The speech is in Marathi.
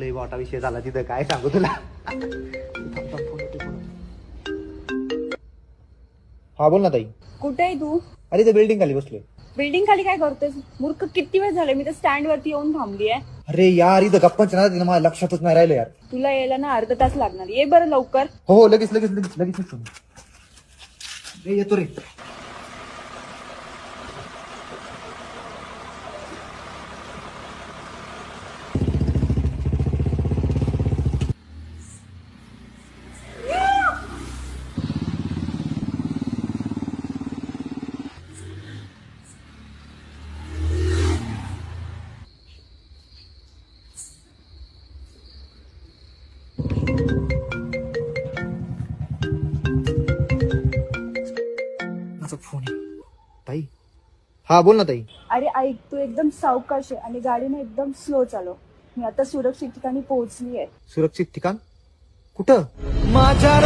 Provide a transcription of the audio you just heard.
लय मोठा विषय झाला तिथं, काय सांगू तुला. हा बोल ना ताई. कुठे आहे तू? अरे ते बिल्डिंग खाली बसलोय. बिल्डिंग खाली काय करतोस मूर्ख? किती वेळ झाले मी तर स्टँड वरती येऊन थांबली आहे. अरे यार इथं गप्पांच्या ना तिथं माझ्या लक्षातच नाही राहिलं यार. तुला यायला ना अर्धा तास लागणार. ये बरं लवकर. हो लगेच लगेच लगेच लगेच येतो. रे येतो रे. फोन ताई. हा बोल ना ताई. अरे ऐक, तू एकदम सावकाश आहे आणि गाडीने एकदम स्लो चालव. मी आता सुरक्षित ठिकाणी पोहोचली आहे. सुरक्षित ठिकाण कुठं? माझ्या